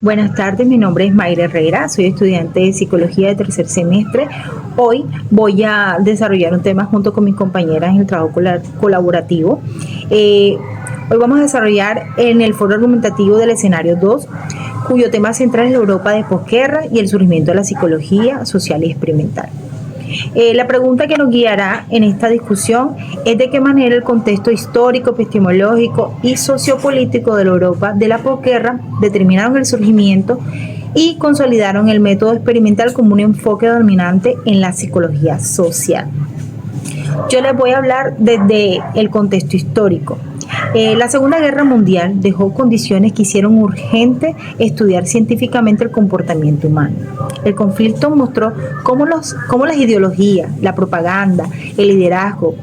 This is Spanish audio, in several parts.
Buenas tardes, mi nombre es Mayra Herrera, soy estudiante de Psicología de tercer semestre. Hoy voy a desarrollar un tema junto con mis compañeras en el trabajo colaborativo. Eh, Hoy vamos a desarrollar en el foro argumentativo del escenario 2, cuyo tema central es la Europa de posguerra y el surgimiento de la psicología social y experimental. La pregunta que nos guiará en esta discusión es de qué manera el contexto histórico, epistemológico y sociopolítico de la Europa de la posguerra determinaron el surgimiento y consolidaron el método experimental como un enfoque dominante en la psicología social. Yo les voy a hablar desde el contexto histórico. La Segunda Guerra Mundial dejó condiciones que hicieron urgente estudiar científicamente el comportamiento humano. El conflicto mostró cómo las ideologías, la propaganda, el liderazgo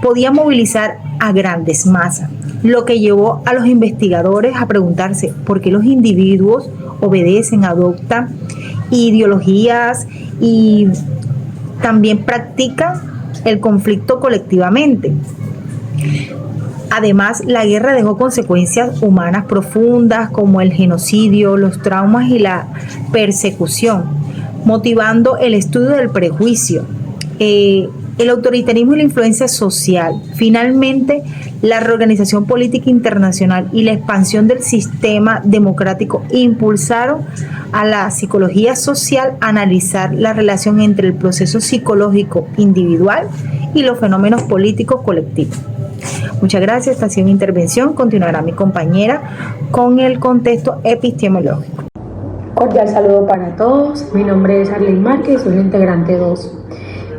podían movilizar a grandes masas, lo que llevó a los investigadores a preguntarse por qué los individuos obedecen, adoptan ideologías y también practican el conflicto colectivamente. Además, la guerra dejó consecuencias humanas profundas como el genocidio, los traumas y la persecución, motivando el estudio del prejuicio, el autoritarismo y la influencia social. Finalmente, la reorganización política internacional y la expansión del sistema democrático impulsaron a la psicología social a analizar la relación entre el proceso psicológico individual y los fenómenos políticos colectivos. Muchas gracias. Esta ha sido mi intervención. Continuará mi compañera con el contexto epistemológico. Cordial saludo para todos. Mi nombre es Arlene Márquez, soy la integrante 2.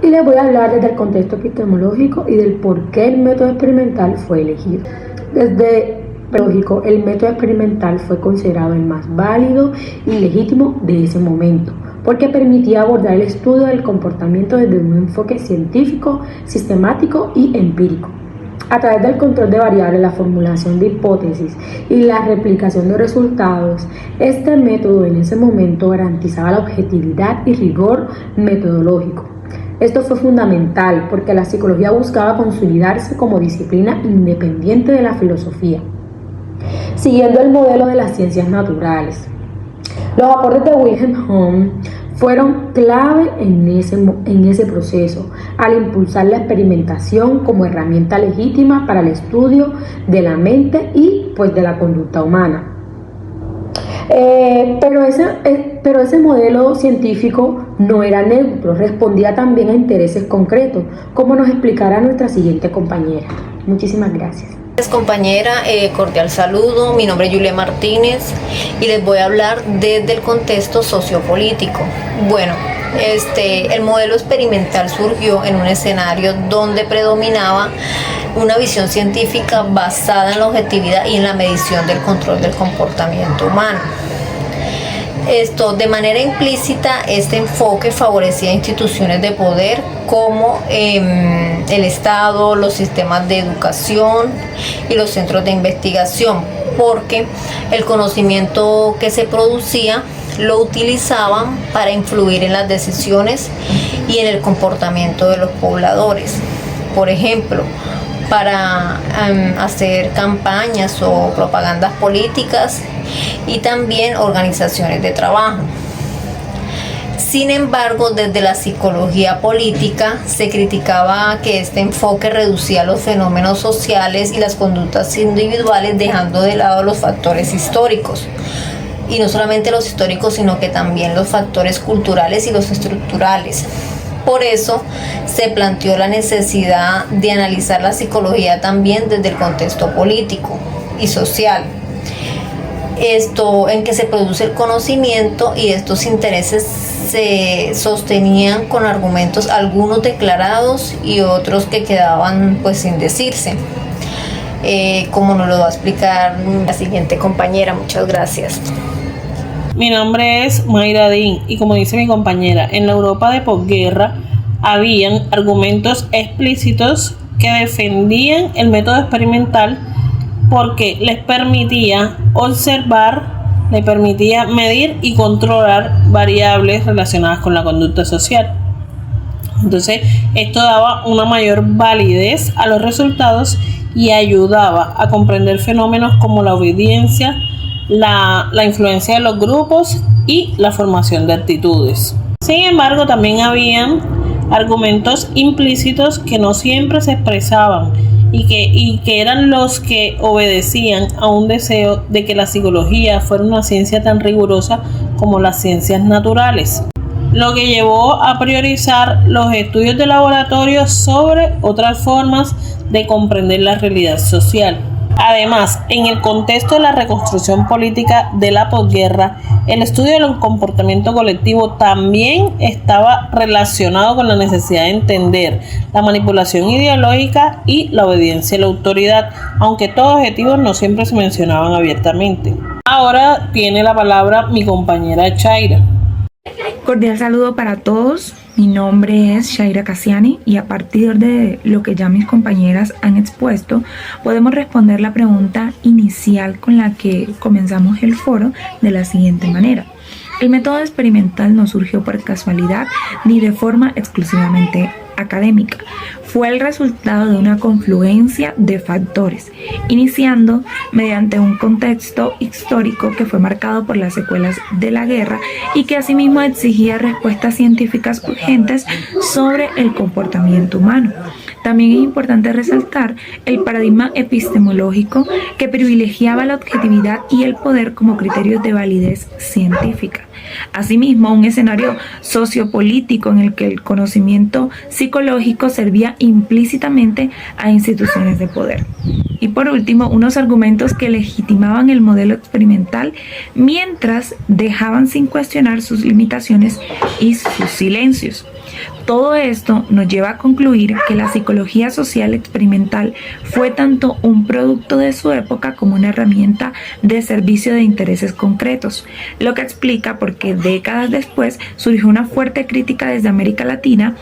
Y les voy a hablar desde el contexto epistemológico y del por qué el método experimental fue elegido. Desde lógico, el método experimental fue considerado el más válido y legítimo de ese momento, porque permitía abordar el estudio del comportamiento desde un enfoque científico, sistemático y empírico. A través del control de variables, la formulación de hipótesis y la replicación de resultados, este método en ese momento garantizaba la objetividad y rigor metodológico. Esto fue fundamental porque la psicología buscaba consolidarse como disciplina independiente de la filosofía, siguiendo el modelo de las ciencias naturales. Los aportes de Wilhelm Wundt fueron clave en ese proceso, al impulsar la experimentación como herramienta legítima para el estudio de la mente y de la conducta humana. Pero ese modelo científico no era neutro, respondía también a intereses concretos, como nos explicará nuestra siguiente compañera. Muchísimas gracias. Compañera, cordial saludo, mi nombre es Julia Martínez y les voy a hablar desde el contexto sociopolítico. Bueno, el modelo experimental surgió en un escenario donde predominaba una visión científica basada en la objetividad y en la medición del control del comportamiento humano. De manera implícita, este enfoque favorecía instituciones de poder como el Estado, los sistemas de educación y los centros de investigación, porque el conocimiento que se producía lo utilizaban para influir en las decisiones y en el comportamiento de los pobladores. Por ejemplo, para hacer campañas o propagandas políticas y también organizaciones de trabajo. Sin embargo, desde la psicología política se criticaba que este enfoque reducía los fenómenos sociales y las conductas individuales, dejando de lado los factores históricos. Y no solamente los históricos, sino que también los factores culturales y los estructurales. Por eso se planteó la necesidad de analizar la psicología también desde el contexto político y social. En que se produce el conocimiento, y estos intereses se sostenían con argumentos, algunos declarados y otros que quedaban sin decirse. Como nos lo va a explicar la siguiente compañera. Muchas gracias. Mi nombre es Mayra Dín y como dice mi compañera, en la Europa de posguerra habían argumentos explícitos que defendían el método experimental porque les permitía observar, les permitía medir y controlar variables relacionadas con la conducta social. Entonces, esto daba una mayor validez a los resultados y ayudaba a comprender fenómenos como la obediencia, la influencia de los grupos y la formación de actitudes. Sin embargo, también habían argumentos implícitos que no siempre se expresaban y que eran los que obedecían a un deseo de que la psicología fuera una ciencia tan rigurosa como las ciencias naturales, lo que llevó a priorizar los estudios de laboratorio sobre otras formas de comprender la realidad social. Además, en el contexto de la reconstrucción política de la posguerra, el estudio del comportamiento colectivo también estaba relacionado con la necesidad de entender la manipulación ideológica y la obediencia a la autoridad, aunque estos objetivos no siempre se mencionaban abiertamente. Ahora tiene la palabra mi compañera Chaira. Cordial saludo para todos. Mi nombre es Shaira Cassiani y a partir de lo que ya mis compañeras han expuesto, podemos responder la pregunta inicial con la que comenzamos el foro de la siguiente manera. El método experimental no surgió por casualidad ni de forma exclusivamente académica. Fue el resultado de una confluencia de factores, iniciando mediante un contexto histórico que fue marcado por las secuelas de la guerra y que asimismo exigía respuestas científicas urgentes sobre el comportamiento humano. También es importante resaltar el paradigma epistemológico que privilegiaba la objetividad y el poder como criterios de validez científica. Asimismo, un escenario sociopolítico en el que el conocimiento psicológico servía implícitamente a instituciones de poder. Y por último, unos argumentos que legitimaban el modelo experimental mientras dejaban sin cuestionar sus limitaciones y sus silencios. Todo esto nos lleva a concluir que la psicología social experimental fue tanto un producto de su época como una herramienta de servicio de intereses concretos, lo que explica por qué décadas después surgió una fuerte crítica desde América Latina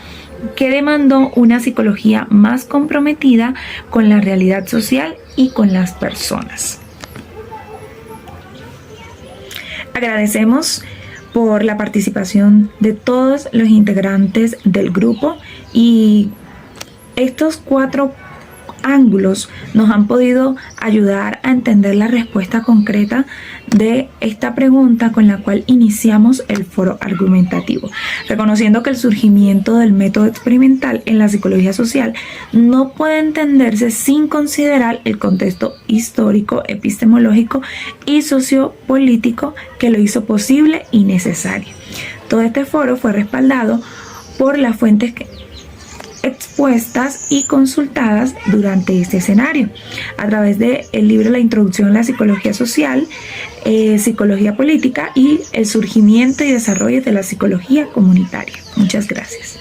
que demandó una psicología más comprometida con la realidad social y con las personas. Agradecemos por la participación de todos los integrantes del grupo y estos 4 ángulos nos han podido ayudar a entender la respuesta concreta de esta pregunta con la cual iniciamos el foro argumentativo, reconociendo que el surgimiento del método experimental en la psicología social no puede entenderse sin considerar el contexto histórico, epistemológico y sociopolítico que lo hizo posible y necesario. Todo este foro fue respaldado por las fuentes expuestas y consultadas durante este escenario a través del libro La Introducción a la Psicología Social, Psicología Política y el surgimiento y desarrollo de la psicología comunitaria. Muchas gracias.